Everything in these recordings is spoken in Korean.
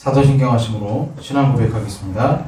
사도신경하심으로 신앙 고백하겠습니다.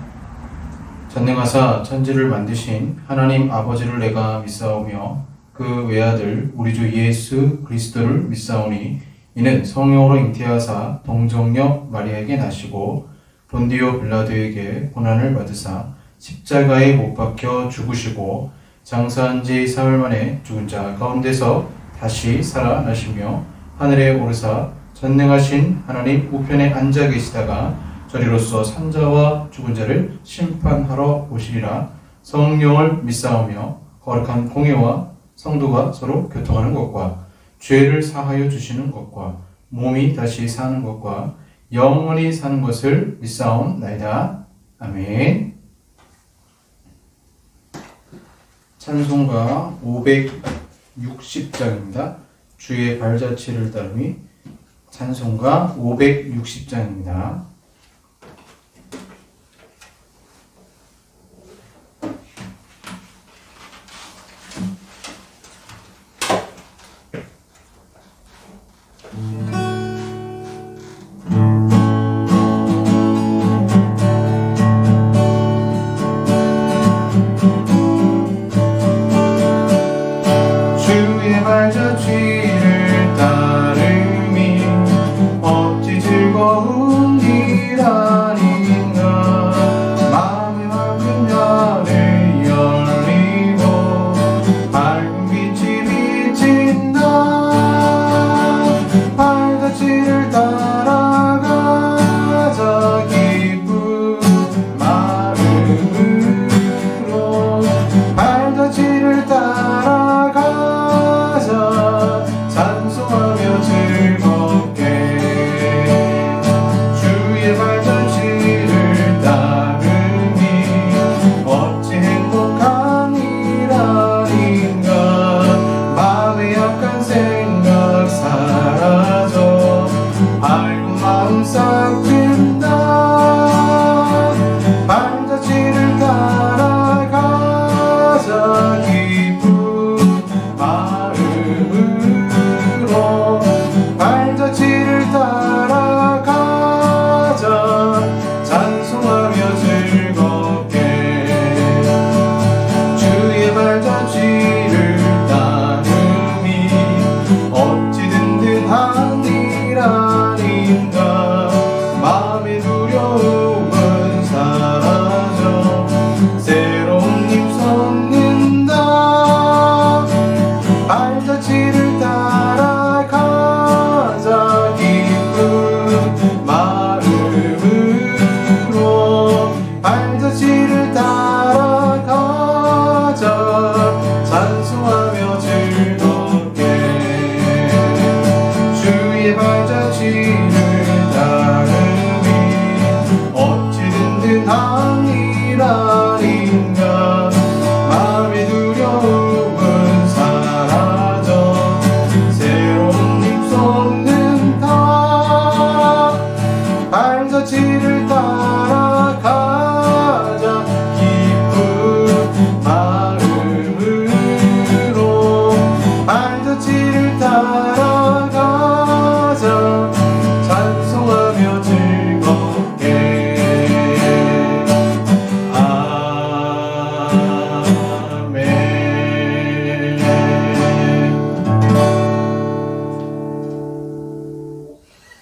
전능하사 천지를 만드신 하나님 아버지를 내가 믿사오며 그 외아들 우리 주 예수 그리스도를 믿사오니 이는 성령으로 잉태하사 동정녀 마리아에게 나시고 본디오 빌라도에게 고난을 받으사 십자가에 못 박혀 죽으시고 장사한 지 사흘 만에 죽은 자 가운데서 다시 살아나시며 하늘에 오르사 전능하신 하나님 우편에 앉아 계시다가 저리로서 산자와 죽은 자를 심판하러 오시리라. 성령을 믿사오며 거룩한 공예와 성도가 서로 교통하는 것과 죄를 사하여 주시는 것과 몸이 다시 사는 것과 영원히 사는 것을 믿사옵나이다. 아멘. 찬송가 560장입니다. 주의 발자취를 따름이 찬송가 560장입니다. 주의 발자취를 따름이 어찌 즐거운 일 아닌가. 마음의 맑은 열을 열리고 밝은 빛이 비친다. 발자취를 따라가자 기쁜 마음으로. 발자취를 따라가자 찬송하며 즐겁게. 주의 발자취를 따르니 어찌 행복한 일 아닌가. 마음의 약한 생각 사라져 밝은 마음 싹 든다. 발자취를 따라가자 기쁜 마음으로. 발자취를 따라가자 찬송하며 즐겁게. 주의 발자취를 따름이 어찌 든든한 일 아닌가. 마음의 두려움은 사라져 새로운 힘 솟는다. 발자취를 따라가자 기쁜 마음으로. 발자취를 따라가자 찬송하며 즐겁게. 주의 발자취를 따르니 어찌 든든한 일 아닌가. 마음의 두려움은 사라져 새로운 힘 솟는다. 발자취를 따라가자 기쁜 마음으로. 발자취를 따라가자 찬송하며 즐겁게. 아멘.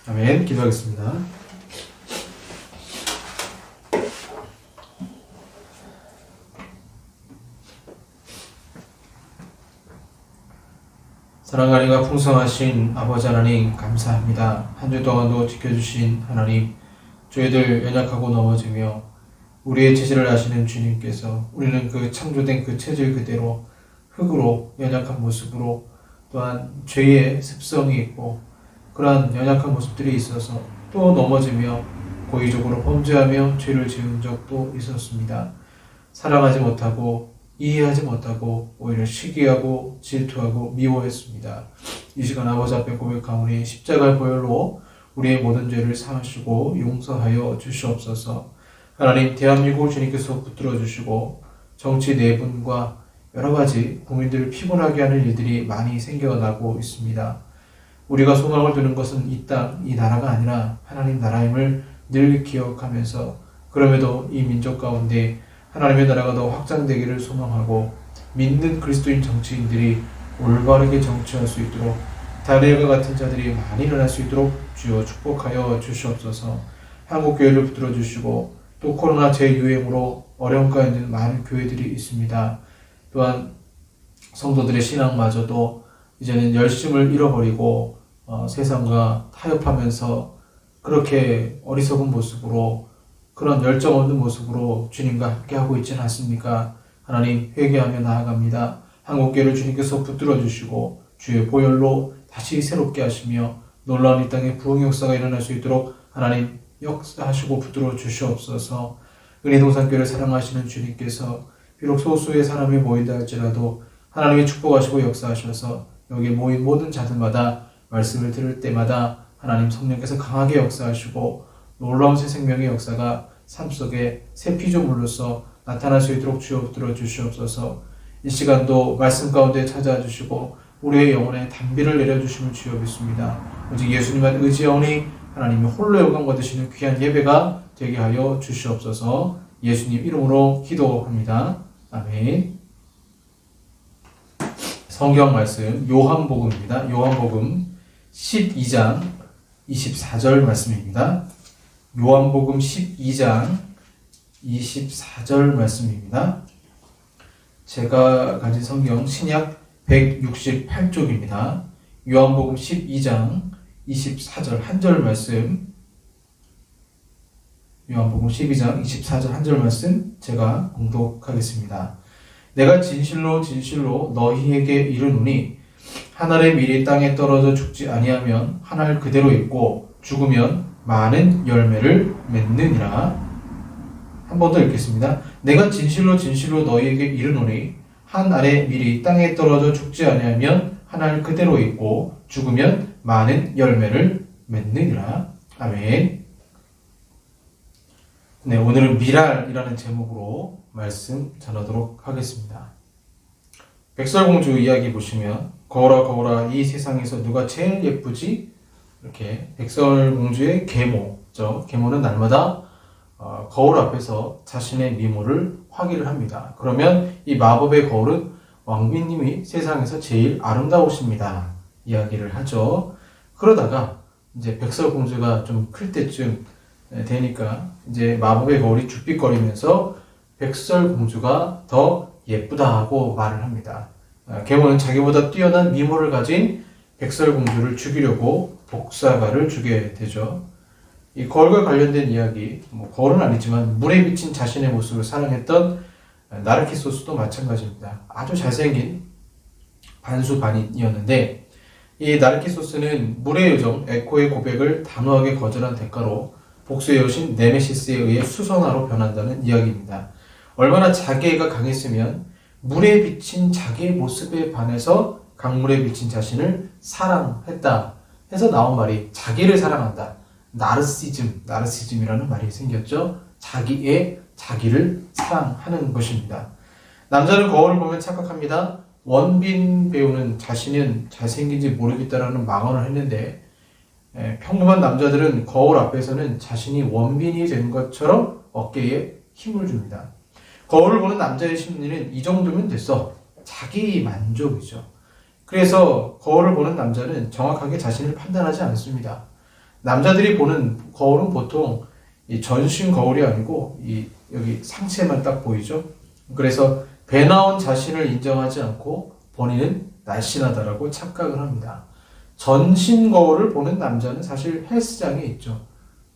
아멘. 기도하겠습니다. 사랑하니가 풍성하신 아버지 하나님 감사합니다. 한 주 동안도 지켜주신 하나님, 저희들 연약하고 넘어지며 우리의 체질을 아시는 주님께서 우리는 그 창조된 그 체질 그대로 흙으로 연약한 모습으로 또한 죄의 습성이 있고 그러한 연약한 모습들이 있어서 또 넘어지며 고의적으로 범죄하며 죄를 지은 적도 있었습니다. 사랑하지 못하고 이해하지 못하고 오히려 시기하고 질투하고 미워했습니다. 이 시간 아버지 앞에 고백하오니 십자가의 보혈로 우리의 모든 죄를 사하시고 용서하여 주시옵소서. 하나님, 대한민국을 주님께서 붙들어 주시고 정치 내분과 여러 가지 국민들을 피곤하게 하는 일들이 많이 생겨나고 있습니다. 우리가 소망을 두는 것은 이 땅, 이 나라가 아니라 하나님 나라임을 늘 기억하면서 그럼에도 이 민족 가운데 하나님의 나라가 더 확장되기를 소망하고 믿는 그리스도인 정치인들이 올바르게 정치할 수 있도록 다니엘과 같은 자들이 많이 일어날 수 있도록 주여 축복하여 주시옵소서. 한국교회를 붙들어 주시고 또 코로나 재유행으로 어려움 가운데 있는 많은 교회들이 있습니다. 또한 성도들의 신앙마저도 이제는 열심을 잃어버리고 세상과 타협하면서 그렇게 어리석은 모습으로 그런 열정 없는 모습으로 주님과 함께하고 있지는 않습니까? 하나님 회개하며 나아갑니다. 한국교회를 주님께서 붙들어 주시고 주의 보혈로 다시 새롭게 하시며 놀라운 이 땅에 부흥 역사가 일어날 수 있도록 하나님 역사하시고 붙들어 주시옵소서. 은혜동산교회를 사랑하시는 주님께서 비록 소수의 사람이 모인다 할지라도 하나님이 축복하시고 역사하셔서 여기 모인 모든 자들마다 말씀을 들을 때마다 하나님 성령께서 강하게 역사하시고 놀라운 새 생명의 역사가 삶 속에 새 피조물로서 나타날 수 있도록 주여 붙들어 주시옵소서. 이 시간도 말씀 가운데 찾아와 주시고 우리의 영혼에 단비를 내려주심을 주여 믿습니다. 오직 예수님만 의지하오니 하나님이 홀로 영광 받으시는 귀한 예배가 되게 하여 주시옵소서. 예수님 이름으로 기도합니다. 아멘. 성경 말씀 요한복음입니다. 요한복음 12장 24절 말씀입니다. 요한복음 12장 24절 말씀입니다. 제가 가진 성경 신약 168쪽입니다. 요한복음 12장 24절 한 절 말씀, 요한복음 12장 24절 한 절 말씀 제가 공독하겠습니다. 내가 진실로 진실로 너희에게 이르노니 한 알의 밀이 땅에 떨어져 죽지 아니하면 한 알 그대로 있고 죽으면 많은 열매를 맺느니라. 한 번 더 읽겠습니다. 내가 진실로 진실로 너희에게 이르노니 한 알의 밀이 땅에 떨어져 죽지 아니하면 한 알 그대로 있고 죽으면 많은 열매를 맺느니라. 아멘. 네, 오늘은 미랄이라는 제목으로 말씀 전하도록 하겠습니다. 백설공주 이야기 보시면 거울아 거울아 이 세상에서 누가 제일 예쁘지? 이렇게 백설공주의 계모죠. 계모는 날마다 거울 앞에서 자신의 미모를 확인을 합니다. 그러면 이 마법의 거울은 왕비님이 세상에서 제일 아름다우십니다. 이야기를 하죠. 그러다가 이제 백설공주가 좀 클 때쯤 되니까 이제 마법의 거울이 죽빛거리면서 백설공주가 더 예쁘다 하고 말을 합니다. 계모는 자기보다 뛰어난 미모를 가진 백설공주를 죽이려고 복사가를 주게 되죠. 이 거울과 관련된 이야기, 거울은 아니지만 물에 비친 자신의 모습을 사랑했던 나르키소스도 마찬가지입니다. 아주 잘생긴 반수반인이었는데 이 나르키소스는 물의 요정 에코의 고백을 단호하게 거절한 대가로 복수의 여신 네메시스에 의해 수선화로 변한다는 이야기입니다. 얼마나 자기애가 강했으면 물에 비친 자기의 모습에 반해서 강물에 비친 자신을 사랑했다 해서 나온 말이 자기를 사랑한다. 나르시즘이라는 말이 생겼죠. 자기를 사랑하는 것입니다. 남자는 거울을 보면 착각합니다. 원빈 배우는 자신은 잘생긴지 모르겠다라는 망언을 했는데 평범한 남자들은 거울 앞에서는 자신이 원빈이 된 것처럼 어깨에 힘을 줍니다. 거울을 보는 남자의 심리는 이 정도면 됐어. 자기 만족이죠. 그래서 거울을 보는 남자는 정확하게 자신을 판단하지 않습니다. 남자들이 보는 거울은 보통 이 전신 거울이 아니고 여기 상체만 딱 보이죠. 그래서 배 나온 자신을 인정하지 않고 본인은 날씬하다라고 착각을 합니다. 전신 거울을 보는 남자는 사실 헬스장에 있죠.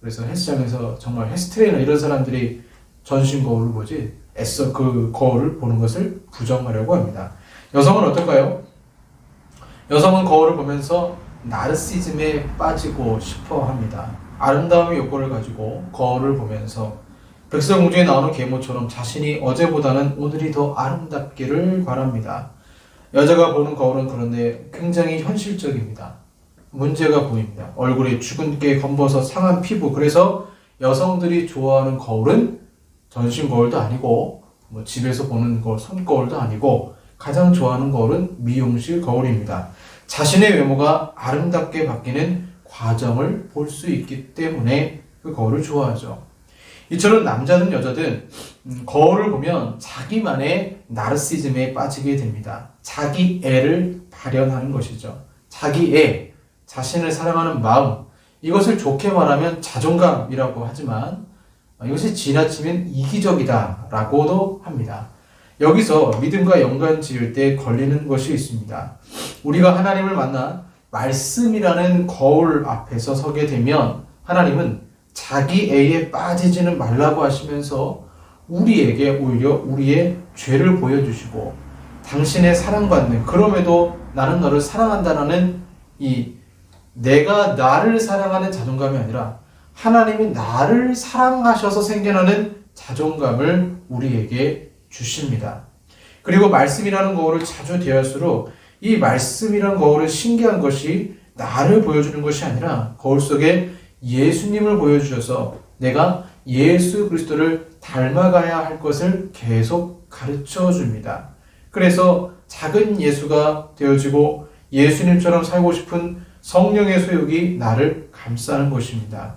그래서 헬스장에서 정말 헬스 트레이너 이런 사람들이 전신 거울을 보지 애써 그 거울을 보는 것을 부정하려고 합니다. 여성은 어떨까요? 여성은 거울을 보면서 나르시즘에 빠지고 싶어 합니다. 아름다움의 욕구를 가지고 거울을 보면서 백설공주에 나오는 계모처럼 자신이 어제보다는 오늘이 더 아름답기를 바랍니다. 여자가 보는 거울은 그런데 굉장히 현실적입니다. 문제가 보입니다. 얼굴에 주근깨 검버섯 상한 피부. 그래서 여성들이 좋아하는 거울은 전신 거울도 아니고 집에서 보는 거울, 손거울도 아니고 가장 좋아하는 거울은 미용실 거울입니다. 자신의 외모가 아름답게 바뀌는 과정을 볼 수 있기 때문에 그 거울을 좋아하죠. 이처럼 남자든 여자든 거울을 보면 자기만의 나르시즘에 빠지게 됩니다. 자기 애를 발현하는 것이죠. 자기 애, 자신을 사랑하는 마음, 이것을 좋게 말하면 자존감이라고 하지만 이것이 지나치면 이기적이다라고도 합니다. 여기서 믿음과 연관 지을 때 걸리는 것이 있습니다. 우리가 하나님을 만나 말씀이라는 거울 앞에서 서게 되면 하나님은 자기 애에 빠지지는 말라고 하시면서 우리에게 오히려 우리의 죄를 보여주시고 당신의 사랑받는, 그럼에도 나는 너를 사랑한다라는 이 내가 나를 사랑하는 자존감이 아니라 하나님이 나를 사랑하셔서 생겨나는 자존감을 우리에게 주십니다. 그리고 말씀이라는 거울을 자주 대할수록 이 말씀이라는 거울은 신기한 것이 나를 보여주는 것이 아니라 거울 속에 예수님을 보여주셔서 내가 예수 그리스도를 닮아가야 할 것을 계속 가르쳐 줍니다. 그래서 작은 예수가 되어지고 예수님처럼 살고 싶은 성령의 소욕이 나를 감싸는 것입니다.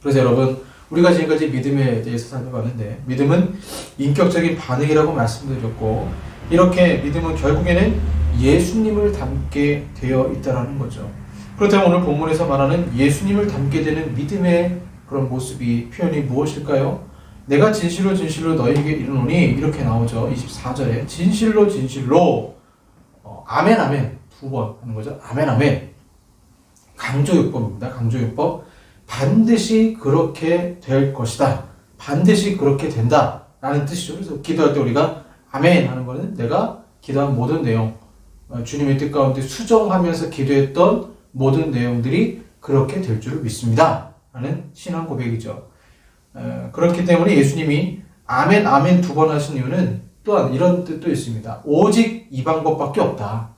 그래서 여러분, 우리가 지금까지 믿음에 대해서 살펴봤는데 믿음은 인격적인 반응이라고 말씀드렸고, 이렇게 믿음은 결국에는 예수님을 닮게 되어 있다는 거죠. 그렇다면 오늘 본문에서 말하는 예수님을 닮게 되는 믿음의 그런 모습이, 표현이 무엇일까요? 내가 진실로 진실로 너희에게 이르노니, 이렇게 나오죠. 24절에 진실로 진실로 아멘 아멘 두 번 하는 거죠. 아멘 아멘. 강조요법입니다. 강조요법. 반드시 그렇게 될 것이다. 반드시 그렇게 된다 라는 뜻이죠. 그래서 기도할 때 우리가 아멘 하는 거는 내가 기도한 모든 내용, 주님의 뜻 가운데 수정하면서 기도했던 모든 내용들이 그렇게 될 줄 믿습니다 라는 신앙 고백이죠. 그렇기 때문에 예수님이 아멘 아멘 두 번 하신 이유는 또한 이런 뜻도 있습니다. 오직 이 방법밖에 없다.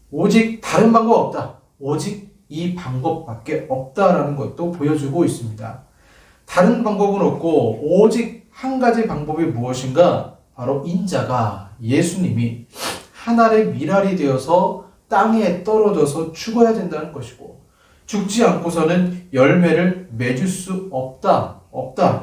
오직 다른 방법 없다. 오직 이 방법밖에 없다라는 것도 보여주고 있습니다. 다른 방법은 없고 오직 한 가지 방법이 무엇인가? 바로 인자가, 예수님이 하늘의 미랄이 되어서 땅에 떨어져서 죽어야 된다는 것이고, 죽지 않고서는 열매를 맺을 수 없다.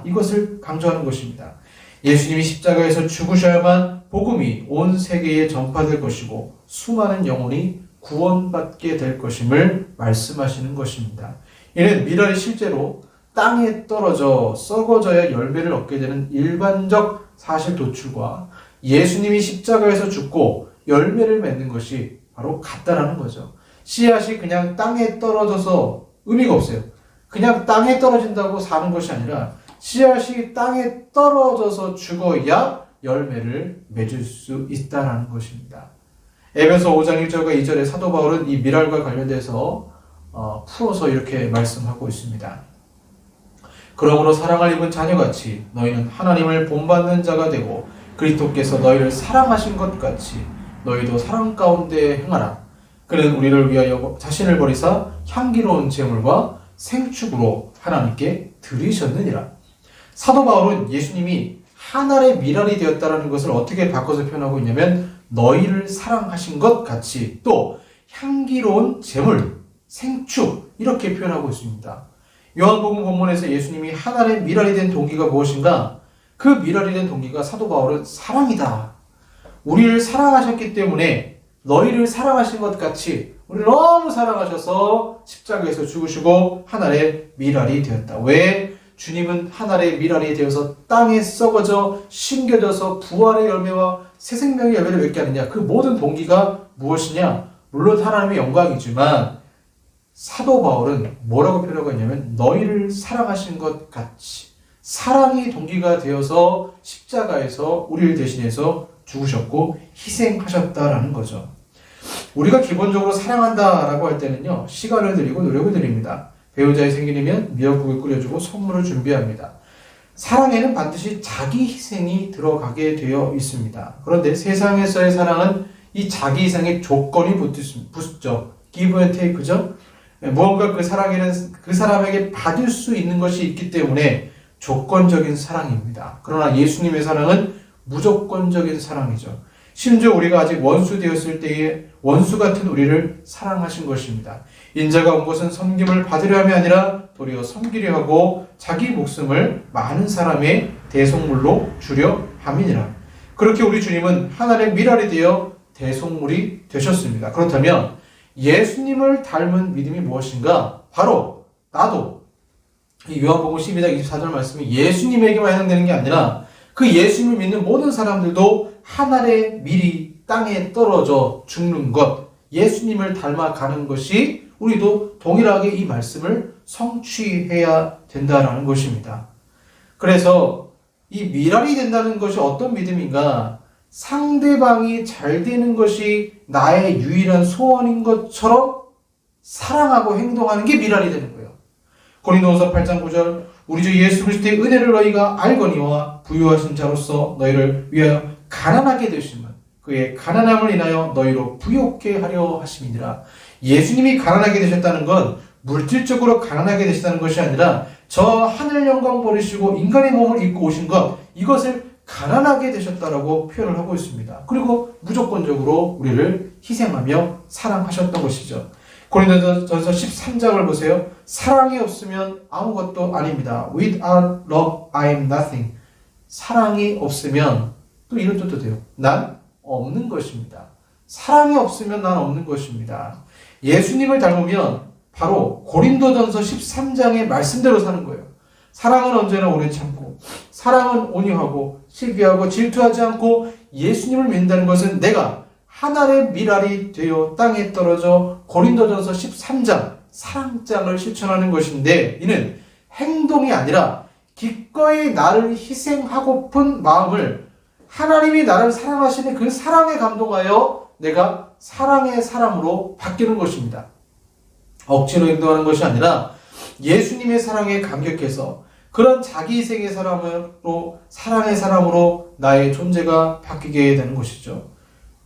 이것을 강조하는 것입니다. 예수님이 십자가에서 죽으셔야만 복음이 온 세계에 전파될 것이고 수많은 영혼이 구원받게 될 것임을 말씀하시는 것입니다. 이는 미랄이 실제로 땅에 떨어져 썩어져야 열매를 얻게 되는 일반적 사실 도출과 예수님이 십자가에서 죽고 열매를 맺는 것이 바로 같다라는 거죠. 씨앗이 그냥 땅에 떨어져서 의미가 없어요. 그냥 땅에 떨어진다고 사는 것이 아니라 씨앗이 땅에 떨어져서 죽어야 열매를 맺을 수 있다라는 것입니다. 에베소 5장 1절과 2절에 사도 바울은 이 미랄과 관련돼서 풀어서 이렇게 말씀하고 있습니다. 그러므로 사랑을 입은 자녀같이 너희는 하나님을 본받는 자가 되고 그리스도께서 너희를 사랑하신 것 같이 너희도 사랑 가운데 행하라. 그는 우리를 위하여 자신을 버리사 향기로운 제물과 생축으로 하나님께 드리셨느니라. 사도 바울은 예수님이 하늘의 미랄이 되었다는 것을 어떻게 바꿔서 표현하고 있냐면 너희를 사랑하신 것 같이, 또 향기로운 제물, 생축, 이렇게 표현하고 있습니다. 요한복음 본문에서 예수님이 하늘의 미랄이 된 동기가 무엇인가? 그 미랄이 된 동기가 사도 바울은 사랑이다. 우리를 사랑하셨기 때문에 너희를 사랑하신 것 같이 우리를 너무 사랑하셔서 십자가에서 죽으시고 하늘의 미랄이 되었다. 왜? 주님은 하늘의 미랄이 되어서 땅에 썩어져 심겨져서 부활의 열매와 새 생명의 열매를 맺게 하느냐. 그 모든 동기가 무엇이냐? 물론 하나님의 영광이지만 사도 바울은 뭐라고 표현하고 있냐면 너희를 사랑하신 것 같이, 사랑이 동기가 되어서 십자가에서 우리를 대신해서 죽으셨고 희생하셨다라는 거죠. 우리가 기본적으로 사랑한다라고 할 때는요, 시간을 들이고 노력을 들입니다. 배우자의 생일이면 미역국을 끓여주고 선물을 준비합니다. 사랑에는 반드시 자기 희생이 들어가게 되어 있습니다. 그런데 세상에서의 사랑은 이 자기 희생의 조건이 붙죠. give and take죠. 무언가 그 사랑에는 그 사람에게 받을 수 있는 것이 있기 때문에 조건적인 사랑입니다. 그러나 예수님의 사랑은 무조건적인 사랑이죠. 심지어 우리가 아직 원수 되었을 때에 원수 같은 우리를 사랑하신 것입니다. 인자가 온 것은 섬김을 받으려 함이 아니라 도리어 섬기려 하고 자기 목숨을 많은 사람의 대속물로 주려 함이니라. 그렇게 우리 주님은 하나님의 미랄이 되어 대속물이 되셨습니다. 그렇다면 예수님을 닮은 믿음이 무엇인가? 바로 나도 이 요한복음 12장 24절 말씀이 예수님에게만 해당되는 게 아니라 그 예수님을 믿는 모든 사람들도 하늘의 밀이 땅에 떨어져 죽는 것, 예수님을 닮아가는 것이 우리도 동일하게 이 말씀을 성취해야 된다라는 것입니다. 그래서 이 미랄이 된다는 것이 어떤 믿음인가? 상대방이 잘 되는 것이 나의 유일한 소원인 것처럼 사랑하고 행동하는 게 미랄이 되는 거예요. 고린도후서 8장 9절 우리 주 예수 그리스도의 은혜를 너희가 알거니와 부유하신 자로서 너희를 위하여 가난하게 되심은 그의 가난함을 인하여 너희로 부욕케 하려 하심이니라. 예수님이 가난하게 되셨다는 건 물질적으로 가난하게 되시다는 것이 아니라 저 하늘 영광 버리시고 인간의 몸을 입고 오신 것, 이것을 가난하게 되셨다라고 표현을 하고 있습니다. 그리고 무조건적으로 우리를 희생하며 사랑하셨던 것이죠. 고린도전서 13장을 보세요. 사랑이 없으면 아무것도 아닙니다. Without love, I am nothing. 사랑이 없으면 또 이런 뜻도 돼요. 난 없는 것입니다. 사랑이 없으면 난 없는 것입니다. 예수님을 닮으면 바로 고린도전서 13장의 말씀대로 사는 거예요. 사랑은 언제나 오래 참고, 사랑은 온유하고 시기하고 질투하지 않고, 예수님을 믿는다는 것은 내가 하늘의 미랄이 되어 땅에 떨어져 고린도전서 13장 사랑장을 실천하는 것인데, 이는 행동이 아니라 기꺼이 나를 희생하고픈 마음을, 하나님이 나를 사랑하시는 그 사랑에 감동하여 내가 사랑의 사람으로 바뀌는 것입니다. 억지로 행동하는 것이 아니라 예수님의 사랑에 감격해서 그런 자기 희생의 사람으로, 사랑의 사람으로 나의 존재가 바뀌게 되는 것이죠.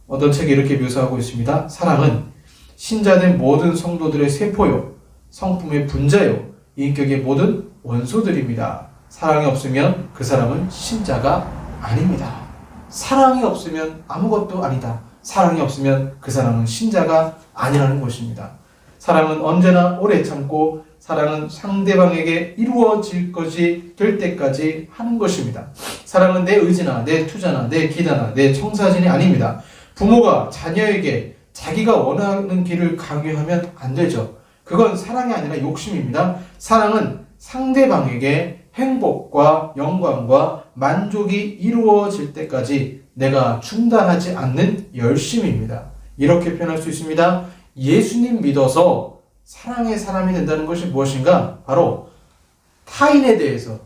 어떤 책이 이렇게 묘사하고 있습니다. 사랑은 신자된 모든 성도들의 세포요, 성품의 분자요, 인격의 모든 원소들입니다. 사랑이 없으면 그 사람은 신자가 아닙니다. 사랑이 없으면 아무것도 아니다. 사랑이 없으면 그 사람은 신자가 아니라는 것입니다. 사랑은 언제나 오래 참고, 사랑은 상대방에게 이루어질 것이 될 때까지 하는 것입니다. 사랑은 내 의지나 내 투자나 내 기다나 내 청사진이 아닙니다. 부모가 자녀에게 자기가 원하는 길을 강요하면 안 되죠. 그건 사랑이 아니라 욕심입니다. 사랑은 상대방에게 행복과 영광과 만족이 이루어질 때까지 내가 중단하지 않는 열심입니다. 이렇게 표현할 수 있습니다. 예수님 믿어서 사랑의 사람이 된다는 것이 무엇인가? 바로 타인에 대해서,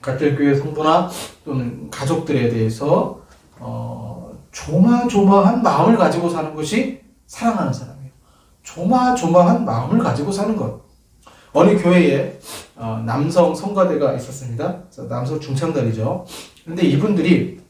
가톨교회 성도나 또는 가족들에 대해서 조마조마한 마음을 가지고 사는 것이 사랑하는 사람이에요. 조마조마한 마음을 가지고 사는 것. 어느 교회에 남성 성가대가 있었습니다. 남성 중창단이죠. 근데 이분들이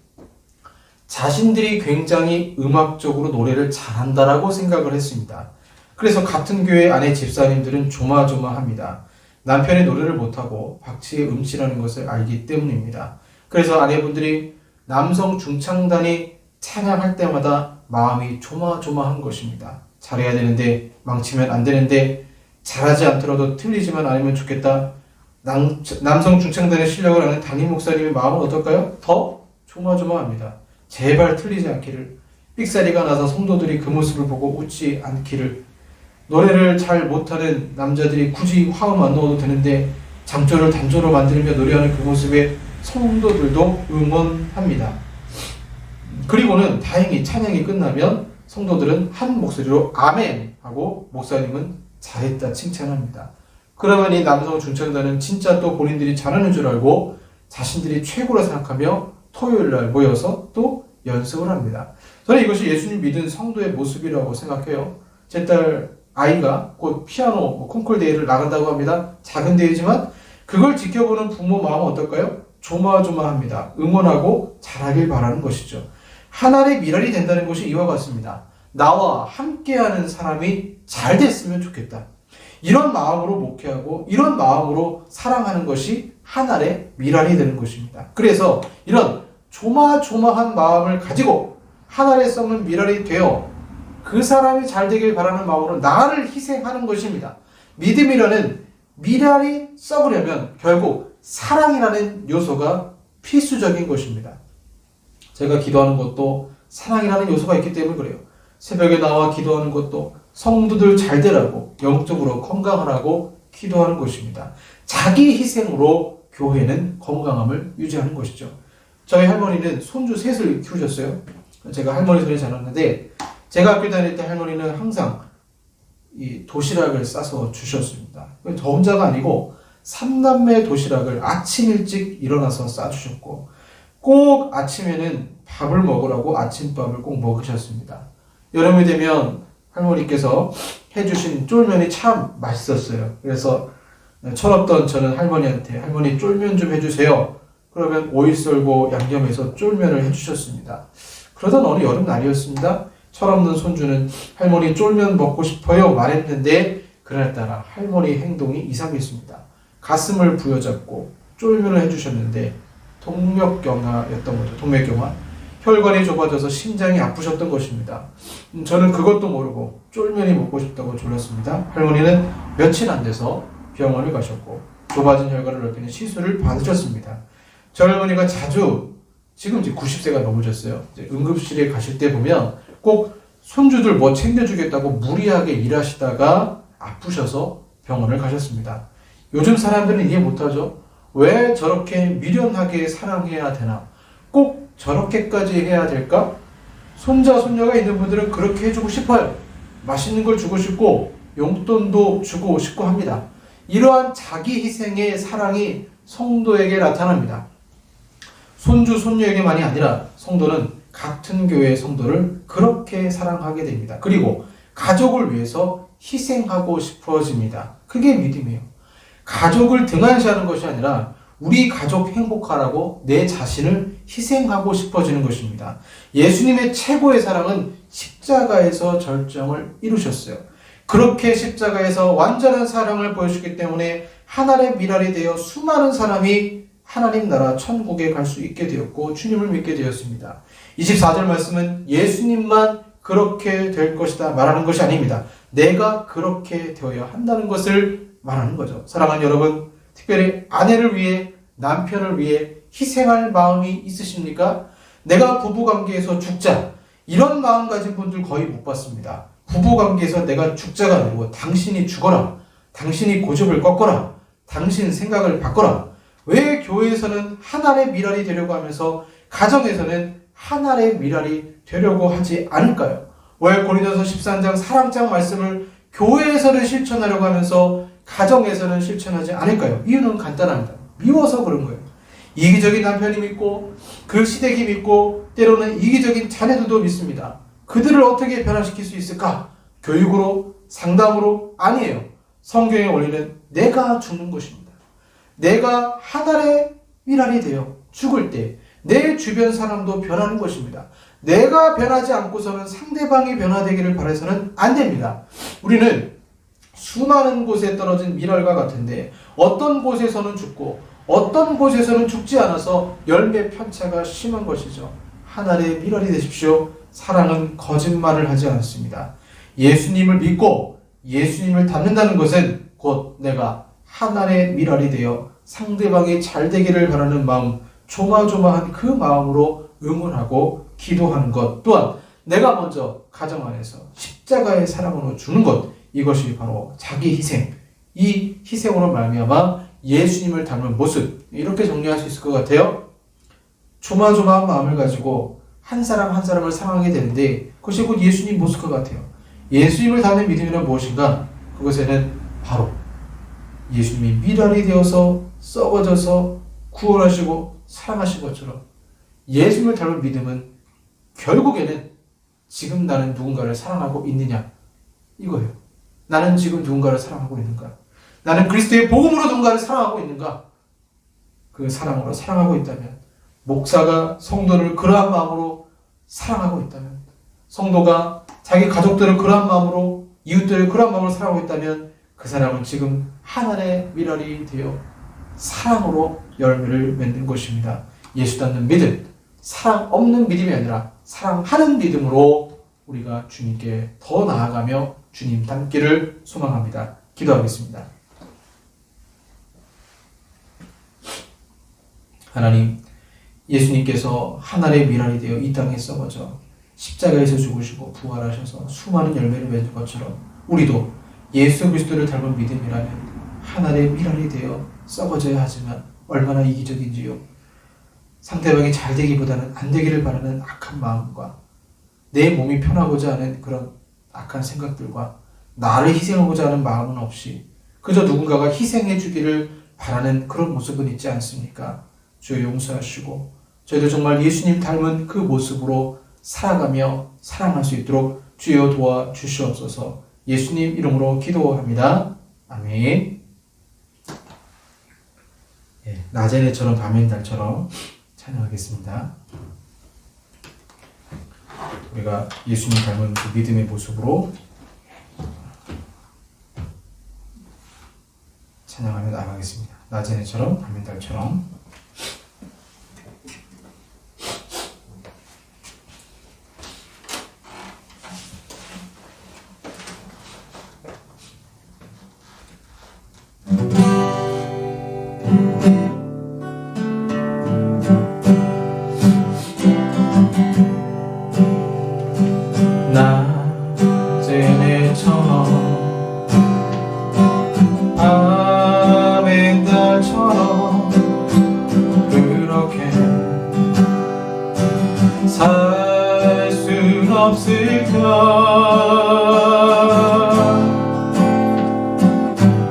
자신들이 굉장히 음악적으로 노래를 잘한다라고 생각을 했습니다. 그래서 같은 교회 안에 집사님들은 조마조마합니다. 남편의 노래를 못하고 박치의 음치라는 것을 알기 때문입니다. 그래서 아내분들이 남성 중창단이 찬양할 때마다 마음이 조마조마한 것입니다. 잘해야 되는데, 망치면 안 되는데, 잘하지 않더라도 틀리지만 않으면 좋겠다. 남성 중창단의 실력을 아는 담임 목사님의 마음은 어떨까요? 더 조마조마합니다. 제발 틀리지 않기를, 삑사리가 나서 성도들이 그 모습을 보고 웃지 않기를, 노래를 잘 못하는 남자들이 굳이 화음 안 넣어도 되는데 장조를 단조로 만들며 노래하는 그 모습에 성도들도 응원합니다. 그리고는 다행히 찬양이 끝나면 성도들은 한 목소리로 아멘 하고 목사님은 잘했다 칭찬합니다. 그러면 이 남성 중창단은 진짜 또 본인들이 잘하는 줄 알고 자신들이 최고라 생각하며 토요일날 모여서 또 연습을 합니다. 저는 이것이 예수님 믿은 성도의 모습이라고 생각해요. 제 딸 아이가 곧 피아노 콩쿨 대회를 나간다고 합니다. 작은 대회지만 그걸 지켜보는 부모 마음은 어떨까요? 조마조마합니다. 응원하고 잘하길 바라는 것이죠. 하나의 미랄이 된다는 것이 이와 같습니다. 나와 함께하는 사람이 잘 됐으면 좋겠다. 이런 마음으로 목회하고 이런 마음으로 사랑하는 것이 하나의 미랄이 되는 것입니다. 그래서 이런 조마조마한 마음을 가지고 하나에 썩는 미랄이 되어 그 사람이 잘 되길 바라는 마음으로 나를 희생하는 것입니다. 믿음이라는 미랄이 썩으려면 결국 사랑이라는 요소가 필수적인 것입니다. 제가 기도하는 것도 사랑이라는 요소가 있기 때문에 그래요. 새벽에 나와 기도하는 것도 성도들 잘 되라고, 영적으로 건강하라고 기도하는 것입니다. 자기 희생으로 교회는 건강함을 유지하는 것이죠. 저희 할머니는 손주 셋을 키우셨어요. 제가 할머니 손에 자랐는데, 제가 학교 다닐 때 할머니는 항상 이 도시락을 싸서 주셨습니다. 저 혼자가 아니고 3남매 도시락을 아침 일찍 일어나서 싸주셨고, 꼭 아침에는 밥을 먹으라고 아침밥을 꼭 먹으셨습니다. 여름이 되면 할머니께서 해주신 쫄면이 참 맛있었어요. 그래서 철없던 저는 할머니한테 할머니 쫄면 좀 해주세요. 그러면 오이 썰고 양념해서 쫄면을 해주셨습니다. 그러던 어느 여름날이었습니다. 철없는 손주는 할머니 쫄면 먹고 싶어요 말했는데 그날따라 할머니 행동이 이상했습니다. 가슴을 부여잡고 쫄면을 해주셨는데 동맥경화였던 거죠. 동맥경화. 혈관이 좁아져서 심장이 아프셨던 것입니다. 저는 그것도 모르고 쫄면이 먹고 싶다고 졸랐습니다. 할머니는 며칠 안 돼서 병원을 가셨고 좁아진 혈관을 넓히는 시술을 받으셨습니다. 저 할머니가 자주, 지금 이제 90세가 넘으셨어요. 이제 응급실에 가실 때 보면 꼭 손주들 뭐 챙겨주겠다고 무리하게 일하시다가 아프셔서 병원을 가셨습니다. 요즘 사람들은 이해 못하죠. 왜 저렇게 미련하게 사랑해야 되나? 꼭 저렇게까지 해야 될까? 손자, 손녀가 있는 분들은 그렇게 해주고 싶어요. 맛있는 걸 주고 싶고 용돈도 주고 싶고 합니다. 이러한 자기 희생의 사랑이 성도에게 나타납니다. 손주, 손녀에게만이 아니라 성도는 같은 교회의 성도를 그렇게 사랑하게 됩니다. 그리고 가족을 위해서 희생하고 싶어집니다. 그게 믿음이에요. 가족을 등한시하는 것이 아니라 우리 가족 행복하라고 내 자신을 희생하고 싶어지는 것입니다. 예수님의 최고의 사랑은 십자가에서 절정을 이루셨어요. 그렇게 십자가에서 완전한 사랑을 보여주기 때문에 하나의 미랄이 되어 수많은 사람이 하나님 나라 천국에 갈 수 있게 되었고 주님을 믿게 되었습니다. 24절 말씀은 예수님만 그렇게 될 것이다 말하는 것이 아닙니다. 내가 그렇게 되어야 한다는 것을 말하는 거죠. 사랑하는 여러분, 특별히 아내를 위해, 남편을 위해 희생할 마음이 있으십니까? 내가 부부관계에서 죽자, 이런 마음 가진 분들 거의 못 봤습니다. 부부관계에서 내가 죽자가 아니고 당신이 죽어라, 당신이 고집을 꺾어라, 당신 생각을 바꿔라. 왜 교회에서는 하나의 미랄이 되려고 하면서 가정에서는 하나의 미랄이 되려고 하지 않을까요? 왜 고린도서 13장 사랑장 말씀을 교회에서는 실천하려고 하면서 가정에서는 실천하지 않을까요? 이유는 간단합니다. 미워서 그런 거예요. 이기적인 남편이 믿고 그 시댁이 믿고 때로는 이기적인 자녀들도 믿습니다. 그들을 어떻게 변화시킬 수 있을까? 교육으로, 상담으로? 아니에요. 성경의 원리는 내가 죽는 것입니다. 내가 하나의 미랄이 되어 죽을 때 내 주변 사람도 변하는 것입니다. 내가 변하지 않고서는 상대방이 변화되기를 바라서는 안 됩니다. 우리는 수많은 곳에 떨어진 미랄과 같은데 어떤 곳에서는 죽고 어떤 곳에서는 죽지 않아서 열매 편차가 심한 것이죠. 하나의 미랄이 되십시오. 사랑은 거짓말을 하지 않습니다. 예수님을 믿고 예수님을 닮는다는 것은 곧 내가 하나의 미랄이 되어 상대방이 잘 되기를 바라는 마음, 조마조마한 그 마음으로 응원하고 기도하는 것, 또한 내가 먼저 가정 안에서 십자가의 사랑으로 주는 것, 이것이 바로 자기 희생, 이 희생으로 말미암아 예수님을 닮은 모습, 이렇게 정리할 수 있을 것 같아요. 조마조마한 마음을 가지고 한 사람 한 사람을 사랑하게 되는데 그것이 곧 예수님 모습과 같아요. 예수님을 닮는 믿음이란 무엇인가? 그것에는 바로 예수님이 미랄이 되어서 썩어져서 구원하시고 사랑하신 것처럼 예수님을 닮은 믿음은 결국에는 지금 나는 누군가를 사랑하고 있느냐, 이거예요. 나는 지금 누군가를 사랑하고 있는가? 나는 그리스도의 복음으로 누군가를 사랑하고 있는가? 그 사랑으로 사랑하고 있다면, 목사가 성도를 그러한 마음으로 사랑하고 있다면, 성도가 자기 가족들을 그러한 마음으로, 이웃들을 그러한 마음으로 사랑하고 있다면 그 사람은 지금 하나의 미랄이 되어 사랑으로 열매를 맺는 것입니다. 예수 닮는 믿음, 사랑 없는 믿음이 아니라 사랑하는 믿음으로 우리가 주님께 더 나아가며 주님 닮기를 소망합니다. 기도하겠습니다. 하나님, 예수님께서 하늘의 미랄이 되어 이 땅에 썩어져 십자가에서 죽으시고 부활하셔서 수많은 열매를 맺은 것처럼 우리도 예수 그리스도를 닮은 믿음이라면 하늘의 미랄이 되어 썩어져야 하지만 얼마나 이기적인지요. 상대방이 잘 되기보다는 안 되기를 바라는 악한 마음과 내 몸이 편하고자 하는 그런 악한 생각들과 나를 희생하고자 하는 마음은 없이 그저 누군가가 희생해 주기를 바라는 그런 모습은 있지 않습니까? 주여 용서하시고 저희도 정말 예수님 닮은 그 모습으로 살아가며 사랑할 수 있도록 주여 도와주시옵소서. 예수님 이름으로 기도합니다. 아멘. 낮의 해처럼 밤의 달처럼 찬양하겠습니다. 우리가 예수님 닮은 그 믿음의 모습으로 찬양하며 나가겠습니다. 낮의 해처럼 밤의 달처럼.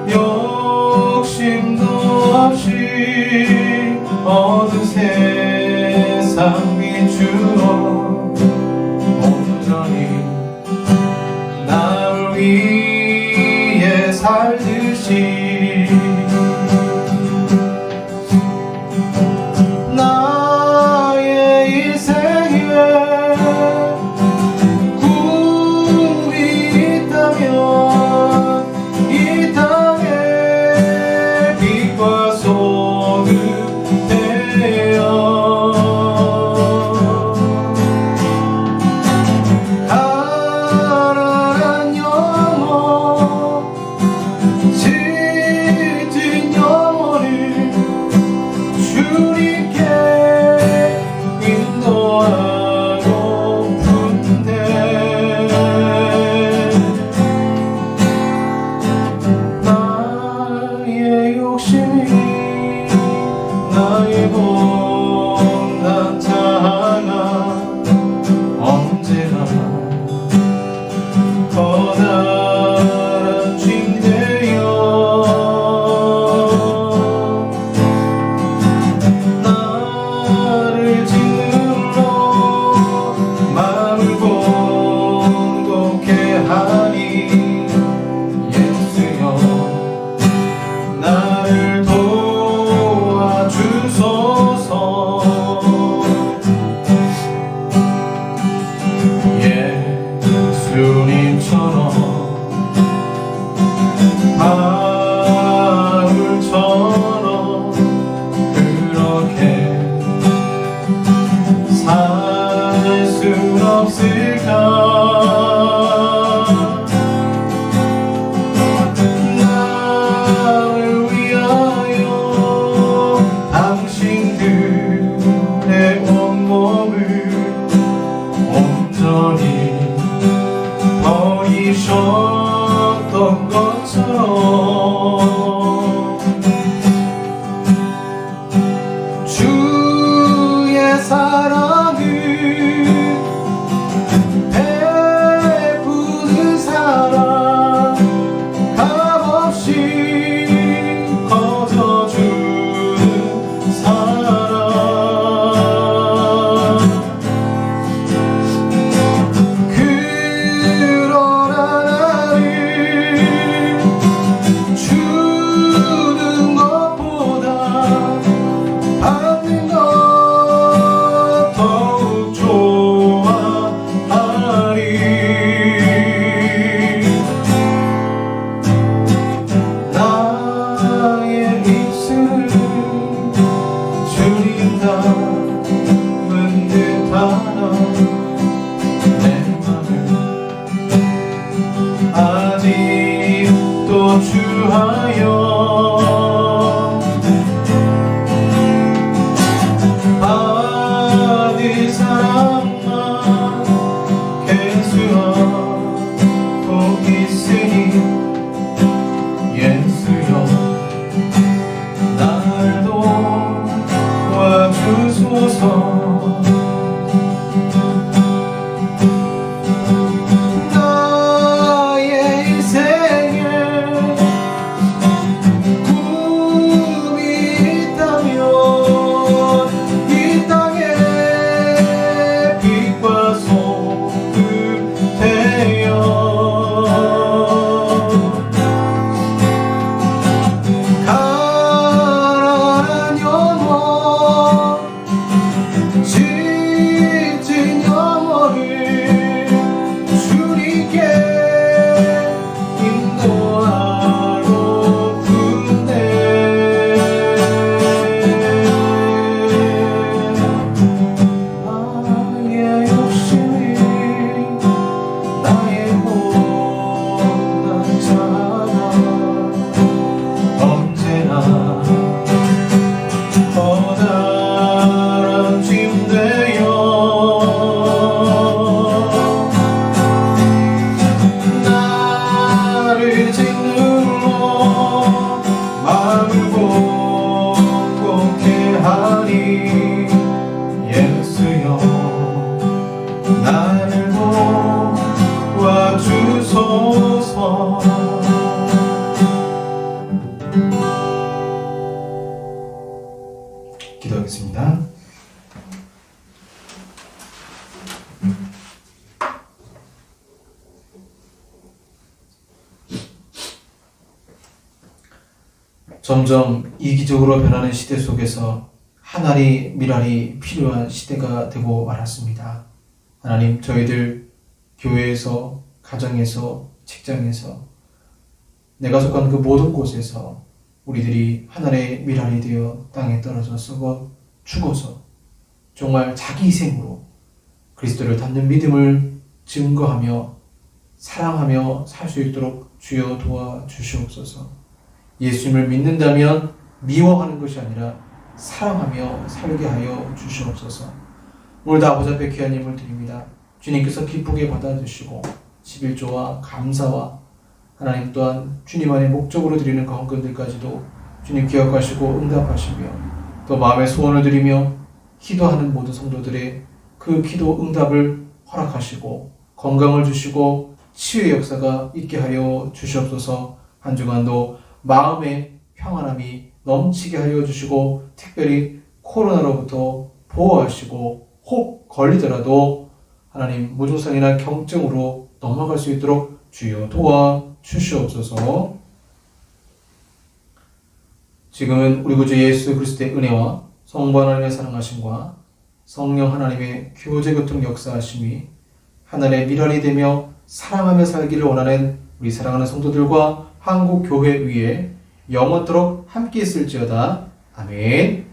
욕심도 없이 어느 세상 비추어 온전히 나를 위해 살듯이 이 땅에 빛과 소금 기도하겠습니다. 점점 이기적으로 변하는 시대 속에서 하나리 미랄이 필요한 시대가 되고 말았습니다. 하나님, 저희들 교회에서, 가정에서, 직장에서, 내가 속한 그 모든 곳에서 우리들이 하나의 미랄이 되어 땅에 떨어져 썩어 죽어서 정말 자기 희생으로 그리스도를 닮는 믿음을 증거하며 사랑하며 살 수 있도록 주여 도와주시옵소서. 예수님을 믿는다면 미워하는 것이 아니라 사랑하며 살게 하여 주시옵소서. 오늘도 아버지 앞에 귀한 예물 드립니다. 주님께서 기쁘게 받아주시고 11조와 감사와 하나님 또한 주님 안에 목적으로 드리는 그 헌금들까지도 주님 기억하시고 응답하시며 또 마음의 소원을 드리며 기도하는 모든 성도들의 그 기도 응답을 허락하시고 건강을 주시고 치유의 역사가 있게 하여 주시옵소서. 한 주간도 마음의 평안함이 넘치게 하여 주시고 특별히 코로나로부터 보호하시고 혹 걸리더라도 하나님 무증상이나 경증으로 넘어갈 수 있도록 주여 도와주시옵소서. 지금은 우리 구주 예수 그리스도의 은혜와 성부 하나님의 사랑하심과 성령 하나님의 교제 교통 역사하심이 하늘의 미랄이 되며 사랑하며 살기를 원하는 우리 사랑하는 성도들과 한국 교회 위에 영원토록 함께 있을지어다. 아멘.